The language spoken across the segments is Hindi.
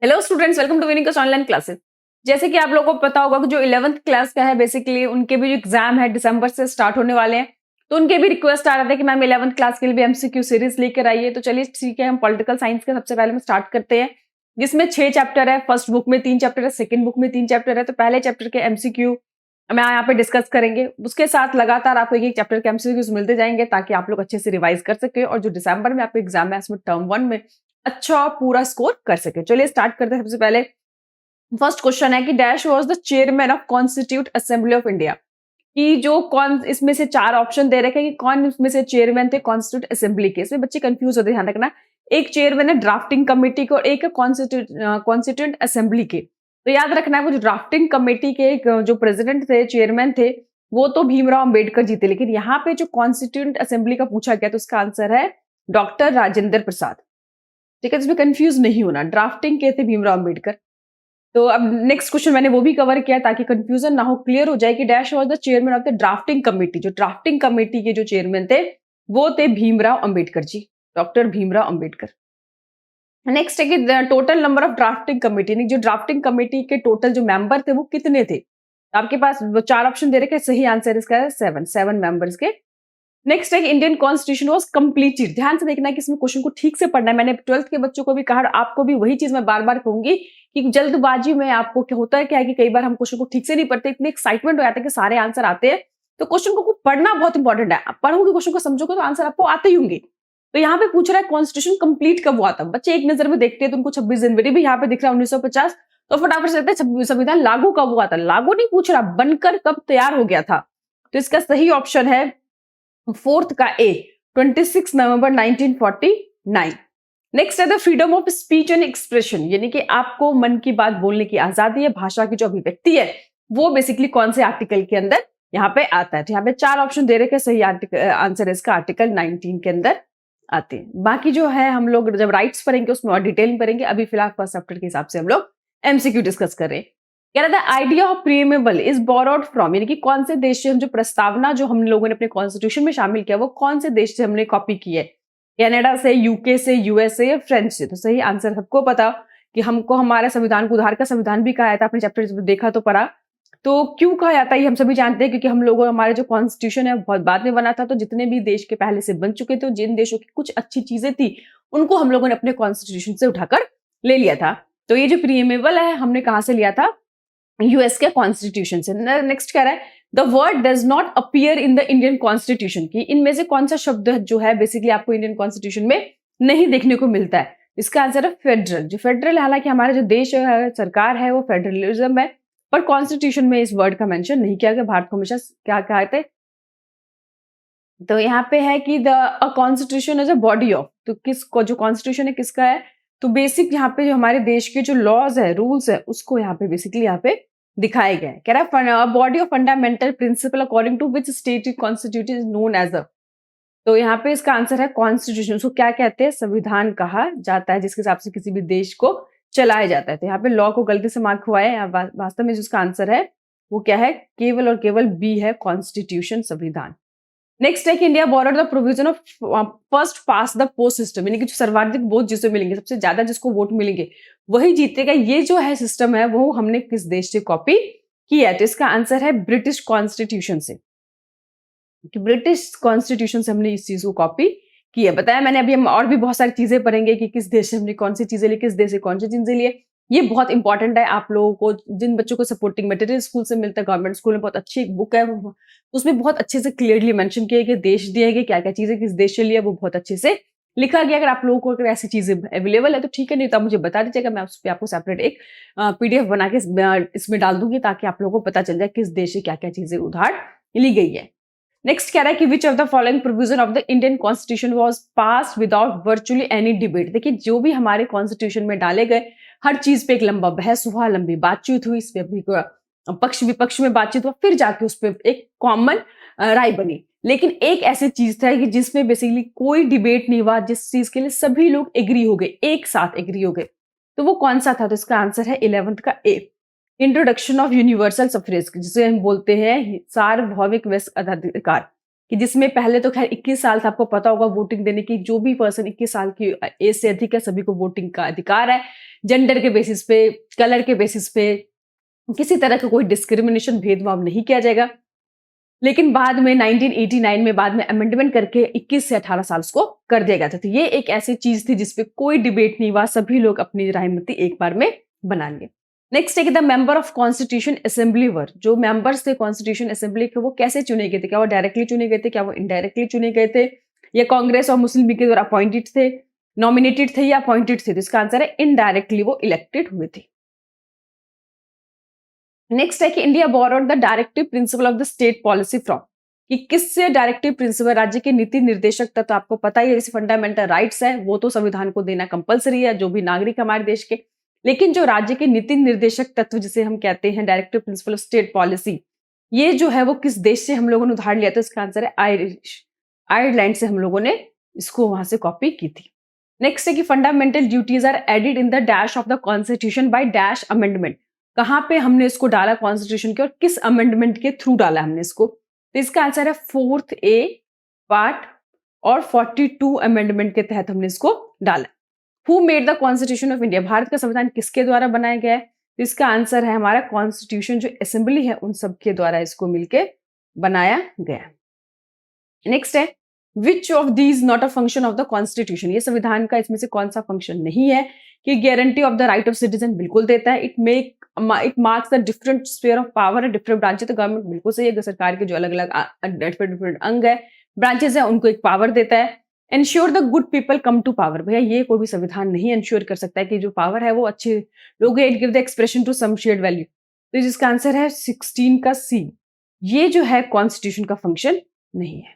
Hello students, welcome to winning online classes. जैसे कि आप लोगों को पता होगा कि जो 11th क्लास का है बेसिकली उनके भी जो एग्जाम है दिसंबर से स्टार्ट होने वाले हैं। तो उनके भी रिक्वेस्ट आ रहा था कि मैम 11th क्लास के लिए भी एमसीक्यू सीरीज लेकर आइए। तो चलिए ठीक है, हम पॉलिटिकल साइंस के सबसे पहले हम स्टार्ट करते हैं, जिसमें 6 चैप्टर है। फर्स्ट बुक में 3 चैप्टर है, सेकंड बुक में 3 चैप्टर है। तो पहले चैप्टर के एमसीक्यू मैं यहाँ पे डिस्कस करेंगे। उसके साथ लगातार आपको एक चैप्टर के एमसीक्यूज मिलते जाएंगे ताकि आप लोग अच्छे से रिवाइज कर सके और जो दिसंबर में आपको एग्जाम है उसमें टर्म 1 में अच्छा पूरा स्कोर कर सके। चलिए स्टार्ट करते हैं। सबसे पहले फर्स्ट क्वेश्चन है कि dash was the chairman of constitute assembly of India. कि जो कौन इसमें से 4 ऑप्शन दे रखे हैं कि कौन इसमें से चेयरमैन थे कॉन्स्टिट्यूट असेंबली के। इसमें बच्चे कंफ्यूज होते हैं, ध्यान रखना। एक चेयरमैन है ड्राफ्टिंग कमेटी के और एक है कॉन्स्टिट्यूट असेंबली के। तो याद रखना है वो जो ड्राफ्टिंग कमेटी के जो प्रेसिडेंट थे, चेयरमैन थे, वो तो भीमराव अंबेडकर जी थे। लेकिन यहाँ पे जो कॉन्स्टिट्यूट असेंबली का पूछा गया तो उसका आंसर है डॉक्टर राजेंद्र प्रसाद। ठीक है, इसमें कंफ्यूज नहीं होना, ड्राफ्टिंग के थे भीमराव अंबेडकर। तो अब नेक्स्ट क्वेश्चन मैंने वो भी कवर किया ताकि कंफ्यूजन ना हो, क्लियर हो जाए कि dash was the chairman of the drafting committee. जो ड्राफ्टिंग कमेटी के जो चेयरमैन थे वो थे भीमराव अंबेडकर जी, डॉक्टर भीमराव अंबेडकर। नेक्स्ट है कि total number of drafting committee, जो ड्राफ्टिंग कमेटी के टोटल जो मेंबर थे वो कितने थे। तो आपके पास 4 ऑप्शन दे रखे, सही आंसर इसका है 7 मेंबर्स के। नेक्स्ट है इंडियन कॉन्स्टिट्यूशन वाज कंप्लीटेड। ध्यान से देखना है कि इसमें क्वेश्चन को ठीक से पढ़ना है। मैंने 12th के बच्चों को भी कहा और आपको भी वही चीज मैं बार बार कहूंगी कि जल्दबाजी में आपको क्या होता है, क्या है कि कई बार हम क्वेश्चन को ठीक से नहीं पढ़ते, इतने एक्साइटमेंट हो जाता है कि सारे आंसर आते हैं। तो क्वेश्चन को पढ़ना बहुत इंपॉर्टेंट है। आप पढ़ोगे, क्वेश्चन को समझोगे तो आंसर आपको आते ही होंगे। तो यहाँ पे पूछ रहा है कॉन्स्टिट्यूशन कंप्लीट कब हुआ था। बच्चे एक नजर में देखते हैं तो उनको 26 जनवरी भी यहाँ पे दिख रहा है 1950। तो फटाफट से कहते हैं संविधान लागू कब हुआ था। लागू नहीं पूछ रहा, बनकर कब तैयार हो गया था। तो इसका सही ऑप्शन है फोर्थ का ए, 26 नवंबर 1949। नेक्स्ट है the freedom of speech and expression, यानी कि आपको मन की बात बोलने की आजादी है, भाषा की जो अभिव्यक्ति है वो बेसिकली कौन से आर्टिकल के अंदर यहाँ पे आता है। तो यहाँ पे 4 ऑप्शन दे रखे, सही आंसर है इसका आर्टिकल 19 के अंदर आते हैं। बाकी जो है हम लोग जब राइट्स पढ़ेंगे उसमें और डिटेल में पढ़ेंगे। अभी फिलहाल फर्स्ट चैप्टर के हिसाब से हम लोग एमसीक्यू डिस्कस कर रहे हैं। कह रहा था idea of preamble is borrowed from, यानी कि कौन से देश से हम जो प्रस्तावना जो हम लोगों ने अपने कॉन्स्टिट्यूशन में शामिल किया वो कौन से देश से हमने कॉपी की है। कनाडा से, यूके से, यूएस से या फ्रेंच से। तो सही आंसर सबको पता कि हमको हमारे संविधान को उधार का संविधान भी कहा जाता है। आपने चैप्टर देखा तो पढ़ा। तो क्यों कहा जाता है ये हम सभी जानते हैं, क्योंकि हम लोगों हमारे जो कॉन्स्टिट्यूशन है बहुत बाद में बना था। तो जितने भी देश के पहले से बन चुके थे, जिन देशों की कुछ अच्छी चीजें थी उनको हम लोगों ने अपने कॉन्स्टिट्यूशन से उठाकर ले लिया था। तो ये जो प्रीएमेबल है हमने कहां से लिया था, यूएस के कॉन्स्टिट्यूशन से। नेक्स्ट कह रहा है the word does not appear in the Indian constitution, की इनमें से कौन सा शब्द जो है बेसिकली आपको इंडियन कॉन्स्टिट्यूशन में नहीं देखने को मिलता है। इसका आंसर है फेडरल। जो फेडरल, हालांकि हमारा जो देश है, सरकार है, वो फेडरलिज्म है, पर कॉन्स्टिट्यूशन में इस वर्ड का मेंशन नहीं किया गया। भारत को हमेशा क्या कहते हैं, तो यहाँ पे है कि the constitution is a body of, तो किसको जो कॉन्स्टिट्यूशन है किसका है, तो बेसिक यहाँ पे जो हमारे देश के जो लॉज है, रूल्स है, उसको यहाँ पे बेसिकली यहाँ पे दिखाया गया है। कह रहा है body of fundamental principle according to which state constitution is known as a. तो यहाँ पे इसका आंसर है कॉन्स्टिट्यूशन। उसको क्या कहते हैं, संविधान कहा जाता है, जिसके हिसाब से किसी भी देश को चलाया जाता है। तो यहाँ पे लॉ को गलती से मार्क हुआ है, वास्तव में जिसका आंसर है वो क्या है, केवल और केवल बी है, कॉन्स्टिट्यूशन, संविधान। नेक्स्ट है कि India borrowed the provision of first pass the post system, यानी कि जो सर्वाधिक वोट जिसे मिलेंगे, सबसे ज्यादा जिसको वोट मिलेंगे वही जीतेगा, ये जो है सिस्टम है वो हमने किस देश से कॉपी किया है। तो इसका आंसर है ब्रिटिश कॉन्स्टिट्यूशन से, कि ब्रिटिश कॉन्स्टिट्यूशन से हमने इस चीज को कॉपी किया। बताया मैंने, अभी हम और भी बहुत सारी चीजें पढ़ेंगे कि किस देश से हमने कौन सी चीजें ली, किस देश से कौन सी चीजें लिए। ये बहुत इंपॉर्टेंट है आप लोगों को, जिन बच्चों को सपोर्टिंग मटेरियल स्कूल से मिलता है, गवर्नमेंट स्कूल में बहुत अच्छी एक बुक है, उसमें बहुत अच्छे से क्लियरली मेंशन किया गया, देश दिए गए, क्या क्या चीजें किस देश से लिया, वो बहुत अच्छे से लिखा गया। अगर आप लोगों को अगर ऐसी चीजें अवेलेबल है तो ठीक है, नहीं तो आप मुझे बता दीजिएगा, मैं उस पर आपको सेपरेट एक पीडीएफ बना के इसमें डाल दूंगी ताकि आप लोगों को पता चल जाए किस देश से क्या क्या चीजें उधार ली गई है। नेक्स्ट कह रहा है कि विच of the following provision of the Indian constitution was pass without virtually any debate. देखिए जो भी हमारे कॉन्स्टिट्यूशन में डाले गए हर चीज पे एक लंबा बहस हुआ, लंबी बातचीत हुई, इस पे भी पक्ष विपक्ष में बातचीत हुआ, फिर जाके उस पर एक कॉमन राय बनी। लेकिन एक ऐसी चीज था कि जिसमें बेसिकली कोई डिबेट नहीं हुआ, जिस चीज के लिए सभी लोग एग्री हो गए, एक साथ एग्री हो गए, तो वो कौन सा था। तो इसका आंसर है 11th का ए, इंट्रोडक्शन ऑफ यूनिवर्सल सफरेज, जिसे हम बोलते हैं सार्वभौमिक वैश्विक अधिकार। कि जिसमें पहले तो खैर 21 साल था, आपको पता होगा वोटिंग देने की, जो भी पर्सन 21 साल की एज से अधिक है सभी को वोटिंग का अधिकार है। जेंडर के बेसिस पे, कलर के बेसिस पे किसी तरह का कोई डिस्क्रिमिनेशन, भेदभाव नहीं किया जाएगा। लेकिन बाद में 1989 में बाद में अमेंडमेंट करके 21 से 18 साल उसको कर दिया गया था। तो ये एक ऐसी चीज थी जिसपे कोई डिबेट नहीं हुआ, सभी लोग अपनी रायमती एक बार में बना लिए। नेक्स्ट है कि the member of constitution assembly were, जो मेंबर्स थे कॉन्स्टिट्यूशन असेंबली के, वो कैसे चुने गए थे? क्या वो डायरेक्टली चुने गए थे, क्या वो इनडायरेक्टली चुने गए थे, या कांग्रेस और मुस्लिम लीग के द्वारा अपॉइंटेड थे, नॉमिनेटेड थे या अपॉइंटेड थे? तो इसका आंसर है इनडायरेक्टली वो इलेक्टेड हुए थे। नेक्स्ट है कि India borrowed the directive principle of the state policy from, कि किससे डायरेक्टिव प्रिंसिपल, राज्य के नीति निर्देशक तत्व, आपको पता ही है जैसे फंडामेंटल राइट्स है वो तो संविधान को देना कंपलसरी है जो भी नागरिक हमारे देश के, लेकिन जो राज्य के नीति निर्देशक तत्व जिसे हम कहते हैं directive principle of state policy, ये जो है वो किस देश से हम लोगों ने उधार लिया? तो इसका आंसर है आयरलैंड से हम लोगों ने इसको वहां से कॉपी की थी। नेक्स्ट है कि fundamental duties are added in the dash of the constitution by dash amendment, कहां पे हमने इसको डाला कॉन्स्टिट्यूशन के और किस अमेंडमेंट के थ्रू डाला हमने इसको? तो इसका आंसर है 4th A पार्ट और 42 अमेंडमेंट के तहत हमने इसको डाला। Who made the constitution of India, Bharat का संविधान किसके द्वारा बनाया गया है? तो इसका आंसर है हमारा कॉन्स्टिट्यूशन जो असेंबली है उन सब के द्वारा इसको मिलके बनाया गया। नेक्स्ट है which of these not a function of the constitution, ये संविधान का इसमें से कौन सा फंक्शन नहीं है? कि guarantee of the right of citizen बिल्कुल देता है, it marks the different sphere of power and different branches, तो गवर्नमेंट बिल्कुल सही है, सरकार के जो अलग अलग डिफरेंट अंग है, ब्रांचेस है, उनको एक पावर देता है। Ensure the good people come to power, भैया ये कोई भी संविधान नहीं एंश्योर कर सकता है कि जो पावर है वो अच्छे लोग, it give the expression to some shared value, तो जिसका आंसर है 16 का C, ये जो है कॉन्स्टिट्यूशन का फंक्शन नहीं है।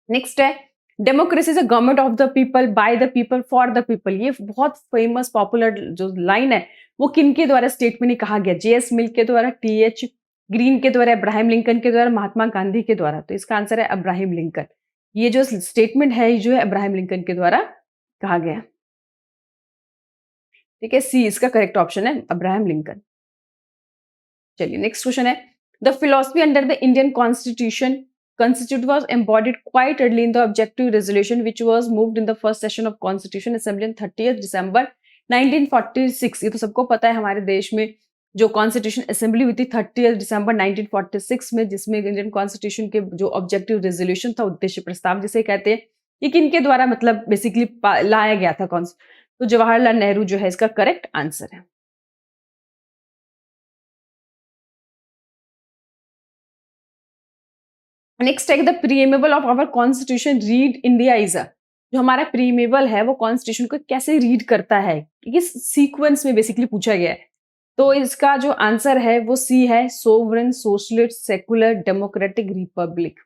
नेक्स्ट है democracy is a government of the people by the people for the people, ये बहुत फेमस पॉपुलर जो लाइन है वो किनके द्वारा स्टेटमेंट में कहा गया? JS मिल्क के द्वारा, TH ग्रीन के द्वारा, अब्राहम लिंकन के द्वारा, महात्मा गांधी के द्वारा? तो इसका आंसर है अब्राहम लिंकन, ये जो स्टेटमेंट है जो है अब्राहम लिंकन के द्वारा कहा गया। ठीक है, C इसका करेक्ट ऑप्शन है, अब्राहम लिंकन। चलिए नेक्स्ट क्वेश्चन है the philosophy under the Indian constitution Constitution was embodied quite early in the objective resolution which was moved in the first session of Constitution Assembly on 30th December 1946। ये तो सबको पता है हमारे देश में जो कॉन्स्टिट्यूशन असेंबली हुई थी 30th दिसंबर 1946 में, जिसमें इंडियन कॉन्स्टिट्यूशन के जो ऑब्जेक्टिव रेजोल्यूशन था, उद्देश्य प्रस्ताव जिसे कहते हैं, ये किनके द्वारा मतलब बेसिकली लाया गया था? तो जवाहरलाल नेहरू जो है इसका करेक्ट आंसर है। नेक्स्ट है the preamble of our constitution read India is a, जो हमारा प्रीएमेबल है वो कॉन्स्टिट्यूशन को कैसे रीड करता है, किस सीक्वेंस में बेसिकली पूछा गया है? तो इसका जो आंसर है वो C है, sovereign, socialist, secular, democratic, Republic,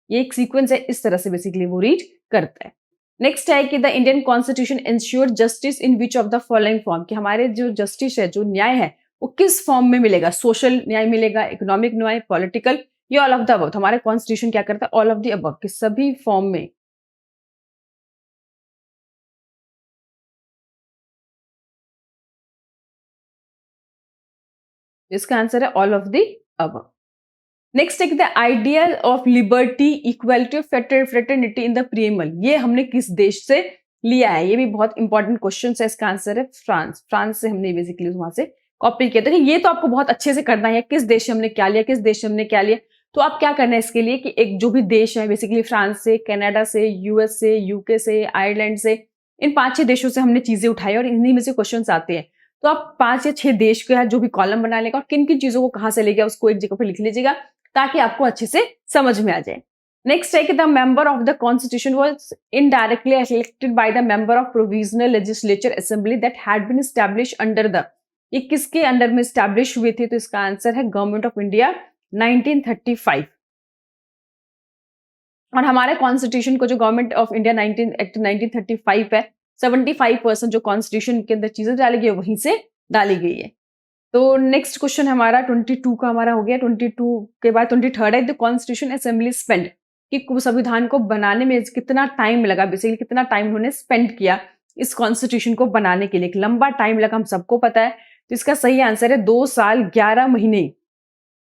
ये एक सीक्वेंस है, इस तरह से बेसिकली वो रीड करता है। नेक्स्ट है कि the Indian constitution ensure justice in which of the following form, कि हमारे जो जस्टिस है, जो न्याय है, वो किस फॉर्म में मिलेगा? सोशल न्याय मिलेगा, इकोनॉमिक न्याय, पॉलिटिकल, ये ऑल ऑफ द अबव? हमारे कॉन्स्टिट्यूशन क्या करता है? ऑल ऑफ द अबव, कि सभी फॉर्म में। इसका आंसर है all of the above. Next है the idea of liberty, equality, fraternity in the preamble, ये हमने किस देश से लिया है? ये भी बहुत इंपॉर्टेंट क्वेश्चन है, इसका आंसर है फ्रांस। फ्रांस से हमने बेसिकली वहां से कॉपी किया था। ये तो आपको बहुत अच्छे से करना है, किस देश से हमने क्या लिया, किस देश से हमने क्या लिया। तो आप क्या करना है इसके लिए कि एक जो भी देश है बेसिकली फ्रांस से, कनाडा से, US से, UK से, आयरलैंड से, इन 5-6 देशों से हमने चीजें उठाई और इन्हीं में से क्वेश्चन आते हैं। तो आप 5 या 6 देश का जो भी कॉलम बना लेगा और किन किन चीजों को कहां से ले गया उसको एक जगह पर लिख लीजिएगा ताकि आपको अच्छे से समझ में आ जाए। नेक्स्ट है कि the member of the constitution was indirectly elected by the member of provisional legislature assembly that had been establish under the, ये किसके अंडर में एस्टैब्लिश हुए थे? तो इसका आंसर है गवर्नमेंट ऑफ इंडिया 1935। और हमारे कॉन्स्टिट्यूशन को जो गवर्नमेंट ऑफ इंडिया 1935 है, 75% जो कॉन्स्टिट्यूशन के अंदर चीजें डाली गई है वहीं से डाली गई है। तो नेक्स्ट क्वेश्चन हमारा 22 का हमारा हो गया। 22 के बाद 23rd है द कॉन्स्टिट्यूशन असेंबली स्पेंड, कि संविधान को बनाने में कितना टाइम लगा, बेसिकली कितना टाइम उन्होंने स्पेंड किया इस कॉन्स्टिट्यूशन को बनाने के लिए। एक लंबा टाइम लगा, हम सबको पता है। तो इसका सही आंसर है 2 साल 11 महीने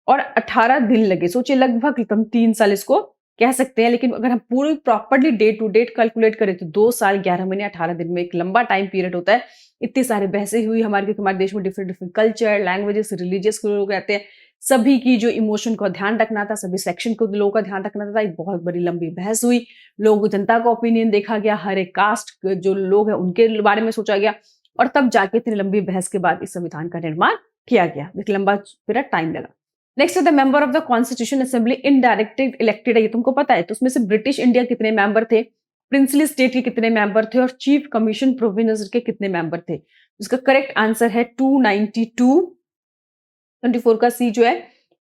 और 18 दिन लगे। सोचिए लगभग 3 साल इसको कह सकते हैं, लेकिन अगर हम पूरी properly day to date calculate करें तो 2 साल 11 महीने 18 दिन में एक लंबा टाइम पीरियड होता है। इतनी सारी बहसें हुई हमारी, क्योंकि हमारे देश में different different culture, languages, religious लोग रहते हैं। सभी की जो इमोशन का ध्यान रखना था, सभी सेक्शन को लोगों का ध्यान रखना था। एक बहुत बड़ी लंबी बहस हुई, लोग जनता का ओपिनियन देखा गया, हर एक कास्ट जो लोग हैं उनके बारे में सोचा गया, और तब जाके इतनी लंबी बहस के बाद इस संविधान का निर्माण किया गया। एक लंबा पीरियड टाइम लगा। नेक्स्ट है the member of the constitution assembly indirectly elected है, ये तुमको पता है। तो उसमें से ब्रिटिश इंडिया कितने मेंबर थे, प्रिंसली स्टेट के कितने मेंबर थे, और चीफ कमीशन प्रोविंस के कितने मेंबर थे। इसका करेक्ट आंसर है 292। 24 का सी जो है,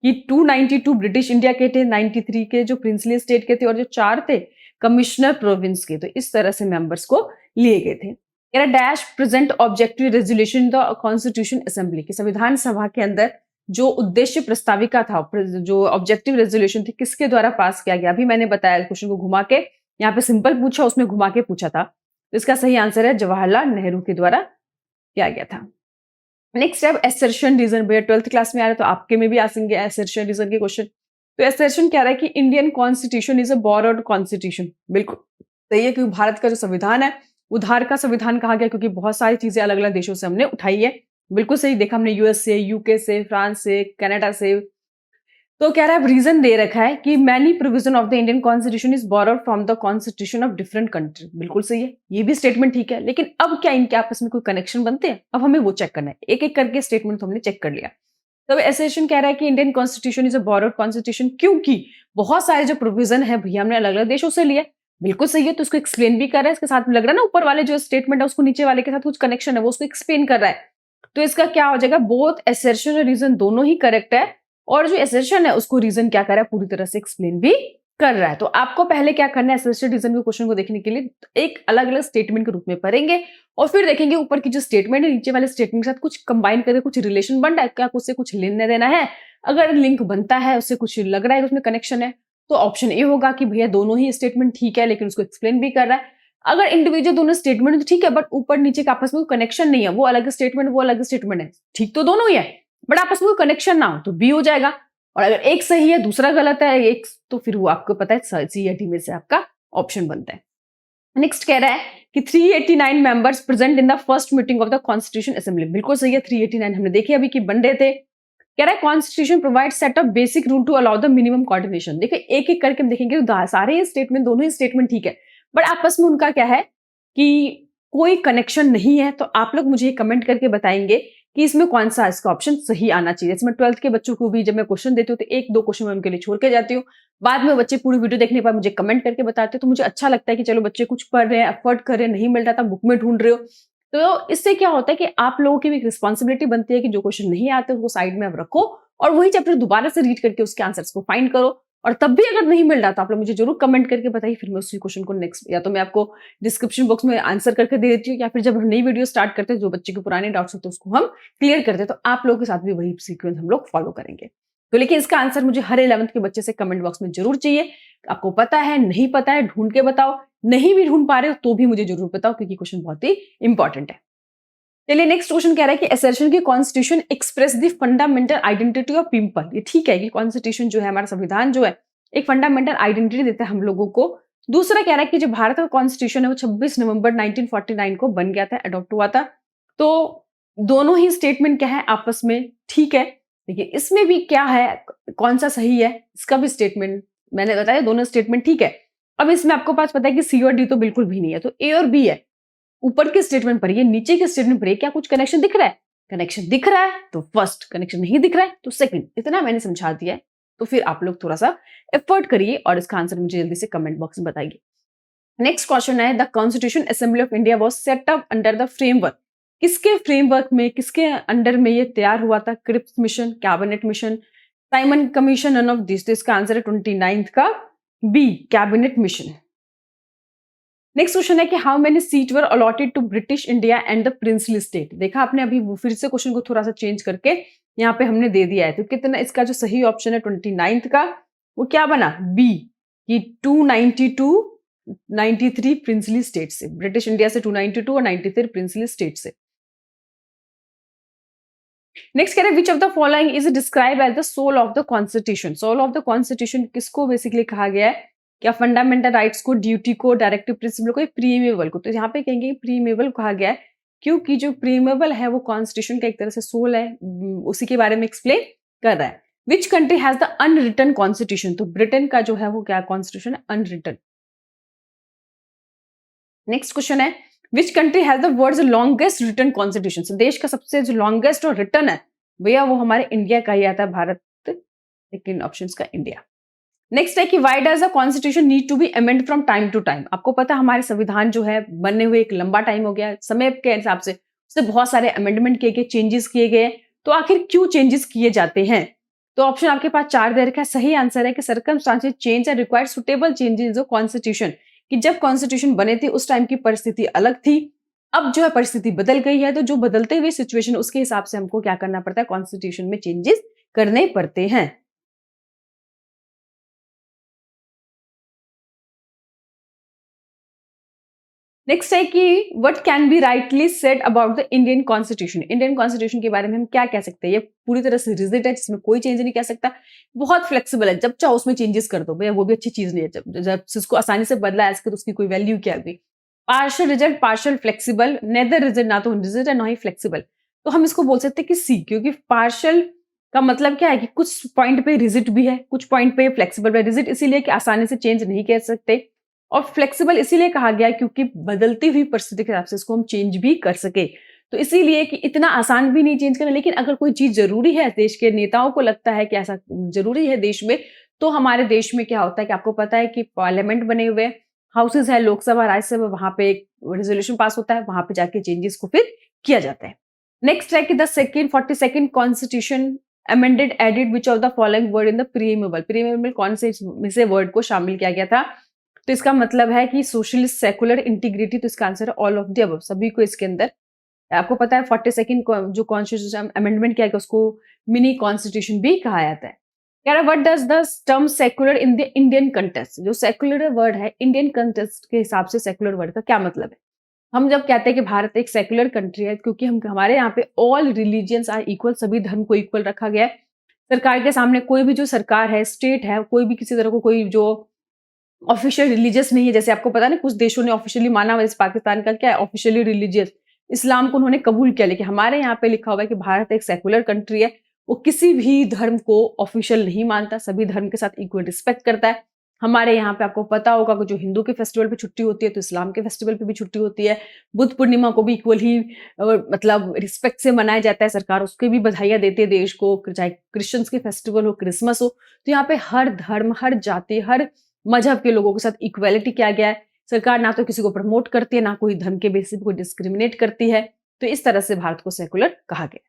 ये 292 ब्रिटिश इंडिया के थे, 93 के जो प्रिंसली स्टेट के थे, और जो 4 थे कमिश्नर प्रोविंस के। तो इस तरह से मेंबर्स को लिए गए थे। Dash present objective resolution the constitution assembly, की संविधान सभा के अंदर जो उद्देश्य प्रस्ताविका था, जो ऑब्जेक्टिव रेजोल्यूशन थी, किसके द्वारा पास किया गया। अभी मैंने बताया क्वेश्चन को घुमा के, यहाँ पे सिंपल पूछा, उसमें घुमा के पूछा था। तो इसका सही आंसर है जवाहरलाल नेहरू के द्वारा किया गया था। नेक्स्ट है एसर्शन रीजन। भैया 12th क्लास में आ रहा है तो आपके में भी आ सकेंगे एसर्शन रीजन के क्वेश्चन। तो एसर्शन कह रहा है कि Indian constitution is a borrowed constitution. बिल्कुल सही है, क्योंकि भारत का जो संविधान है उधार का संविधान कहा गया, क्योंकि बहुत सारी चीजें अलग अलग देशों से हमने उठाई है। बिल्कुल सही देखा हमने, यूएस से, यूके से, फ्रांस से, कनाडा से। तो कह रहा है रीजन दे रखा है कि many provision of the Indian constitution is borrowed from the constitution of different country. बिल्कुल सही है, ये भी स्टेटमेंट ठीक है, लेकिन अब क्या इनके आपस में कोई कनेक्शन बनते हैं? अब हमें वो चेक करना है। एक एक करके स्टेटमेंट तो हमने चेक कर लिया। तो एसेशन कह रहा है कि Indian constitution is a borrowed constitution, क्योंकि बहुत सारे जो प्रोविजन है भैया हमने अलग अलग देशों से लिए। बिल्कुल सही है, तो उसको एक्सप्लेन भी कर रहा है। इसके साथ में लग रहा है ना, ऊपर वाले जो स्टेटमेंट है उसको नीचे वाले के साथ कुछ कनेक्शन है, वो उसको एक्सप्लेन कर रहा है। तो इसका क्या हो जाएगा, बोथ एसर्शन और रीजन दोनों ही करेक्ट है, और जो एसर्शन है उसको रीजन क्या कर रहा है, पूरी तरह से एक्सप्लेन भी कर रहा है। तो आपको पहले क्या करना है, एसर्शन रीजन के क्वेश्चन को देखने के लिए एक अलग अलग स्टेटमेंट के रूप में पढ़ेंगे, और फिर देखेंगे ऊपर की जो स्टेटमेंट है नीचे वाले स्टेटमेंट के साथ कुछ कंबाइन करके कुछ रिलेशन बन रहा है क्या, उससे कुछ लेना देना है। अगर लिंक बनता है, उससे कुछ लग रहा है उसमें कनेक्शन है, तो ऑप्शन ए होगा कि भैया दोनों ही स्टेटमेंट ठीक है, लेकिन उसको एक्सप्लेन भी कर रहा है। अगर इंडिविजुअल दोनों स्टेटमेंट तो ठीक है, बट ऊपर नीचे का आपस में कनेक्शन नहीं है, वो अलग स्टेटमेंट वो अलग स्टेटमेंट है, ठीक तो दोनों ही है, बट आपस में कनेक्शन ना हो तो बी हो जाएगा। और अगर एक सही है दूसरा गलत है एक, तो फिर वो आपको पता है सी या डी में से आपका ऑप्शन बनता है। नेक्स्ट कह रहा है कि 389 members present in the first meeting of the constitution assembly. बिल्कुल सही है, 389 हमने देखे अभी कि बन रहे थे। कह रहा है constitution provide set of basic rule to allow the minimum coordination. देखिए एक एक करके हम देखेंगे तो सारे स्टेटमेंट दोनों ही स्टेटमेंट ठीक है, बट आपस में उनका क्या है कि कोई कनेक्शन नहीं है। तो आप लोग मुझे कमेंट करके बताएंगे कि इसमें कौन सा इसका ऑप्शन सही आना चाहिए। इसमें 12th के बच्चों को भी जब मैं क्वेश्चन देती हूँ तो एक दो क्वेश्चन मैं उनके लिए छोड़ के जाती हूँ, बाद में बच्चे पूरी वीडियो देखने के बाद मुझे कमेंट करके बताते हैं, तो मुझे अच्छा लगता है कि चलो बच्चे कुछ पढ़ रहे हैं, एफर्ट कर रहे हैं, नहीं मिल रहा था बुक में ढूंढ रहे हो। तो इससे क्या होता है कि आप लोगों की भी एक रिस्पॉन्सिबिलिटी बनती है कि जो क्वेश्चन नहीं आते उसको साइड में आप रखो, और वही चैप्टर दोबारा से रीड करके उसके आंसर्स को फाइंड करो। और तब भी अगर नहीं मिल रहा तो आप लोग मुझे जरूर कमेंट करके बताइए, फिर मैं उसी क्वेश्चन को नेक्स्ट या तो मैं आपको डिस्क्रिप्शन बॉक्स में आंसर करके दे देती हूँ, या फिर जब हम नई वीडियो स्टार्ट करते हैं जो बच्चे के पुराने डाउट्स होते हैं उसको हम क्लियर करते हैं। तो आप लोगों के साथ भी वही सीक्वेंस हम लोग फॉलो करेंगे। तो लेकिन इसका आंसर मुझे हर 11th के बच्चे से कमेंट बॉक्स में जरूर चाहिए। आपको पता है नहीं पता है ढूंढ के बताओ, नहीं भी ढूंढ पा रहे हो तो भी मुझे जरूर बताओ, क्योंकि क्वेश्चन बहुत ही इंपॉर्टेंट है। चलिए नेक्स्ट क्वेश्चन कह रहा है कि असर्शन की constitution express the fundamental identity of people. ये ठीक है कि कॉन्स्टिट्यूशन जो है हमारा संविधान जो है एक फंडामेंटल आइडेंटिटी देता है हम लोगों को। दूसरा कह रहा है कि जो भारत का कॉन्स्टिट्यूशन है वो 26 नवंबर 1949 को बन गया था, अडॉप्ट हुआ था। तो दोनों ही स्टेटमेंट क्या है आपस में ठीक है, देखिए इसमें भी क्या है कौन सा सही है, इसका भी स्टेटमेंट मैंने बताया दोनों स्टेटमेंट ठीक है। अब इसमें आपको पास पता है कि सी और डी तो बिल्कुल भी नहीं है, तो ए और बी है। ऊपर के स्टेटमेंट पढ़िए, नीचे के स्टेटमेंट पढ़िए, क्या कुछ कनेक्शन दिख रहा है? कनेक्शन दिख रहा है तो फर्स्ट, कनेक्शन नहीं दिख रहा है तो सेकंड। इतना मैंने समझा दिया है, तो फिर आप लोग थोड़ा सा एफर्ट करिए और इसका आंसर मुझे जल्दी से कमेंट बॉक्स में बताइए। नेक्स्ट क्वेश्चन है the constitution assembly of India was set up under the framework. किसके फ्रेमवर्क में, किसके अंडर में ये तैयार हुआ था? Cripps mission, cabinet mission, Simon commission, none of this. तो इसका आंसर है 29 का B, cabinet mission. Next question है कि how many seat were allotted to British India and the princely state. देखा आपने अभी वो फिर से क्वेश्चन को थोड़ा सा चेंज करके यहाँ पे हमने दे दिया है, तो कितना इसका जो सही ऑप्शन है 29 का वो क्या बना? बी, कि 292 93 प्रिंसली स्टेट से, ब्रिटिश इंडिया से 292 और 93 प्रिंसली स्टेट से। नेक्स्ट कह रहे हैं which of the following is describe as the soul of the constitution. Soul of the constitution किसको बेसिकली कहा गया है? क्या फंडामेंटल राइट्स को, ड्यूटी को, डायरेक्टिव प्रिंसिपल को, प्रीमेबल को? तो यहाँ पे कहेंगे प्रीमेबल कहा गया है क्योंकि जो प्रीमेबल है वो कॉन्स्टिट्यूशन का एक तरह से सोल है, उसी के बारे में एक्सप्लेन कर रहा है। Which country has the unwritten constitution? तो ब्रिटेन का जो है वो क्या कॉन्स्टिट्यूशन है? अनरिटन। नेक्स्ट क्वेश्चन है which country has the world's longest written constitution? देश का सबसे जो लॉन्गेस्ट और रिटन है भैया वो हमारे इंडिया का ही आता है, भारत, लेकिन ऑप्शन का इंडिया। नेक्स्ट है कि why does the constitution need to be amend from time to time? आपको पता है हमारे संविधान जो है बनने हुए एक लंबा टाइम हो गया, समय के हिसाब से उससे बहुत सारे अमेंडमेंट किए गए, चेंजेस किए गए, तो आखिर क्यों चेंजेस किए जाते हैं? तो ऑप्शन आपके पास 4 दे रखा है। सही आंसर है कि circumstances change and required suitable changes in constitution, कि जब कॉन्स्टिट्यूशन बने थे उस टाइम की परिस्थिति अलग थी, अब जो है परिस्थिति बदल गई है, तो जो बदलते हुए सिचुएशन उसके हिसाब से हमको क्या करना पड़ता है? कॉन्स्टिट्यूशन में चेंजेस करने पड़ते हैं। नेक्स्ट है कि what can be rightly said about the Indian constitution? Indian constitution के बारे में हम क्या कह सकते हैं? ये पूरी तरह से रिजिड है, जिसमें कोई चेंज नहीं कह सकता, बहुत फ्लेक्सिबल है, जब चाहो उसमें चेंजेस कर दो भैया, वो भी अच्छी चीज नहीं है। जब जब उसको आसानी से बदला ऐसे तो उसकी कोई वैल्यू क्या हुई? Partial rigid, partial flexible, neither rigid, ना तो रिजिड है ना ही फ्लेक्सिबल। तो हम इसको बोल सकते हैं कि सी, क्योंकि पार्शियल का मतलब क्या है कि कुछ पॉइंट पे रिजिड भी है, कुछ पॉइंट पे फ्लेक्सिबल है। रिजिड इसीलिए कि आसानी से चेंज नहीं कर सकते, और फ्लेक्सिबल इसीलिए कहा गया है क्योंकि बदलती हुई परिस्थिति के हिसाब से इसको हम चेंज भी कर सके। तो इसीलिए कि इतना आसान भी नहीं चेंज करना, लेकिन अगर कोई चीज जरूरी है, देश के नेताओं को लगता है कि ऐसा जरूरी है देश में, तो हमारे देश में क्या होता है कि आपको पता है कि पार्लियामेंट बने हुए हाउसेज है, लोकसभा, राज्यसभा, वहां पे एक रेजोल्यूशन पास होता है, वहां पे जाके चेंजेस को फिर किया जाता है। नेक्स्ट है कि the second 42nd constitution amended added which of the following word in the preamble? Preamble कौन से वर्ड को शामिल किया गया था? तो इसका मतलब है कि सोशलिस्ट, सेकुलर, इंटीग्रिटी, तो इसका आंसर है ऑल ऑफ द अबव, सभी को इसके अंदर। आपको पता है 42nd जो कॉन्स्टिट्यूशन अमेंडमेंट किया गया उसको मिनी कॉन्स्टिट्यूशन भी कहा जाता है। कह रहा what does the term secular in the Indian context? जो सेकुलर वर्ड है इंडियन कंटेक्स्ट के हिसाब से सेकुलर वर्ड का क्या मतलब है? हम जब कहते हैं कि भारत एक सेकुलर कंट्री है, क्योंकि हम हमारे यहाँ पे ऑल रिलीजियंस आर इक्वल, सभी धर्म को इक्वल रखा गया है। सरकार के सामने कोई भी जो सरकार है, स्टेट है, कोई भी किसी तरह को कोई जो ऑफिशियल रिलीजियस नहीं है, जैसे आपको पता है ना कुछ देशों ने ऑफिशियली माना हुआ, जैसे पाकिस्तान का क्या है ऑफिशियली रिलीजियस, इस्लाम को उन्होंने कबूल किया, लेकिन हमारे यहाँ पे लिखा हुआ है कि भारत एक सेकुलर कंट्री है, वो किसी भी धर्म को ऑफिशियल नहीं मानता, सभी धर्म के साथ इक्वल रिस्पेक्ट करता है। हमारे यहाँ पे आपको पता होगा कि जो हिंदू के फेस्टिवल पे छुट्टी होती है तो इस्लाम के फेस्टिवल पे भी छुट्टी होती है। बुद्ध पूर्णिमा को भी इक्वल ही मतलब रिस्पेक्ट से मनाया जाता है, सरकार उसके भी बधाइयां देती है देश को, चाहे क्रिश्चियंस के फेस्टिवल हो, क्रिसमस हो। तो यहाँ पे हर धर्म, हर जाति, हर मजहब के लोगों के साथ इक्वालिटी किया गया है। सरकार ना तो किसी को प्रमोट करती है, ना कोई धर्म के बेसिस पे कोई डिस्क्रिमिनेट करती है। तो इस तरह से भारत को सेकुलर कहा गया।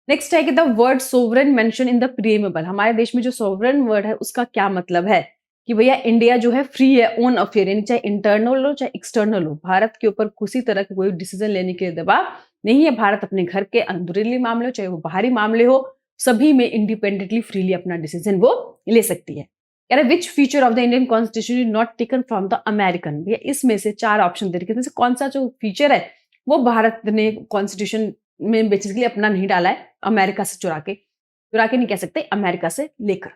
नेक्स्ट है कि the word sovereign mention in the preamble, हमारे देश में जो सोवरेन वर्ड है उसका क्या मतलब है? कि भैया इंडिया जो है फ्री है ओन अफेयर, यानी चाहे इंटरनल हो चाहे एक्सटर्नल हो, भारत के ऊपर किसी तरह के कोई डिसीजन लेने के दबाव नहीं है। भारत अपने घर के अंदरूनी मामले हो चाहे वो बाहरी मामले हो, सभी में इंडिपेंडेंटली फ्रीली अपना डिसीजन वो ले सकती है। Which feature of the Indian constitution is not taken from the American? भैया इसमें से 4 ऑप्शन दे रखे, इसमें से कौन सा जो फीचर है वो भारत ने कॉन्स्टिट्यूशन में बेसिकली अपना नहीं डाला है, अमेरिका से चुरा के नहीं कह सकते, अमेरिका से लेकर।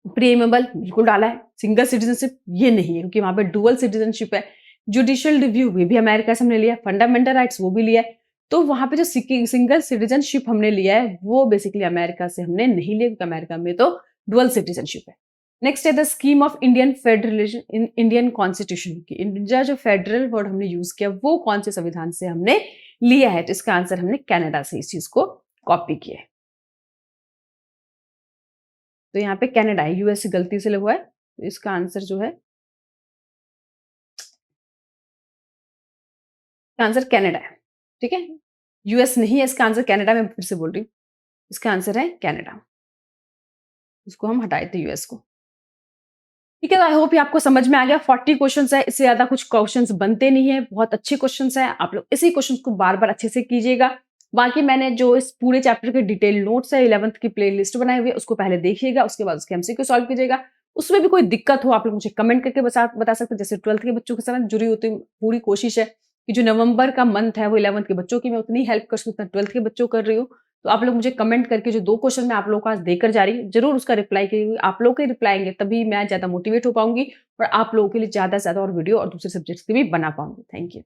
प्रीएमेबल बिल्कुल डाला है, सिंगल सिटीजनशिप ये नहीं है क्योंकि वहां पे डुअल सिटीजनशिप है। जुडिशियल रिव्यू भी अमेरिका से हमने लिया है, फंडामेंटल राइट्स वो भी लिया है। तो वहां पे जो सिंगल सिटीजनशिप हमने लिया है वो बेसिकली अमेरिका से हमने नहीं लिया, क्योंकि अमेरिका में तो डुअल सिटीजनशिप है। नेक्स्ट है the scheme of Indian federalism in Indian constitution की, इंडिया जो फेडरल वर्ड हमने यूज किया वो कौन से संविधान से हमने लिया है? तो इसका आंसर हमने कनाडा से इस चीज को कॉपी किया है। तो यहाँ पे कनाडा है, यूएस से गलती से हुआ है, तो इसका आंसर जो है आंसर कनाडा है। ठीक है, यूएस नहीं है इसका आंसर, कनाडा में फिर से बोल रही हूँ, इसका आंसर है कनाडा। इसको हम हटाए थे यूएस को। ठीक है, आई होप ये आपको समझ में आ गया। 40 क्वेश्चंस है, इससे ज्यादा कुछ क्वेश्चंस बनते नहीं है, बहुत अच्छे क्वेश्चंस है। आप लोग इसी क्वेश्चंस को बार बार अच्छे से कीजिएगा। बाकी मैंने जो इस पूरे चैप्टर के डिटेल नोट्स है 11th की प्लेलिस्ट बनाई हुई है, उसको पहले देखिएगा, उसके बाद उसके एमसीक्यू सॉल्व कीजिएगा। उसमें भी कोई दिक्कत हो आप लोग मुझे कमेंट करके बता सकते हैं। जैसे 12th के बच्चों के साथ जुड़ी होती पूरी कोशिश है कि जो नवंबर का मंथ है वो 11th के बच्चों की मैं उतनी हेल्प कर सकूँ जितना 12th के बच्चों कर रही हूँ। तो आप लोग मुझे कमेंट करके जो 2 क्वेश्चन मैं आप लोगों को आज देकर जा रही हूँ, ज़रूर उसका रिप्लाई कीजिए। आप लोग के रिप्लाई आएँगे तभी मैं ज़्यादा मोटिवेट हो पाऊँगी और आप लोगों के लिए ज़्यादा से ज़्यादा और वीडियो और दूसरे सब्जेक्ट्स के भी बना पाऊँगी। Thank you.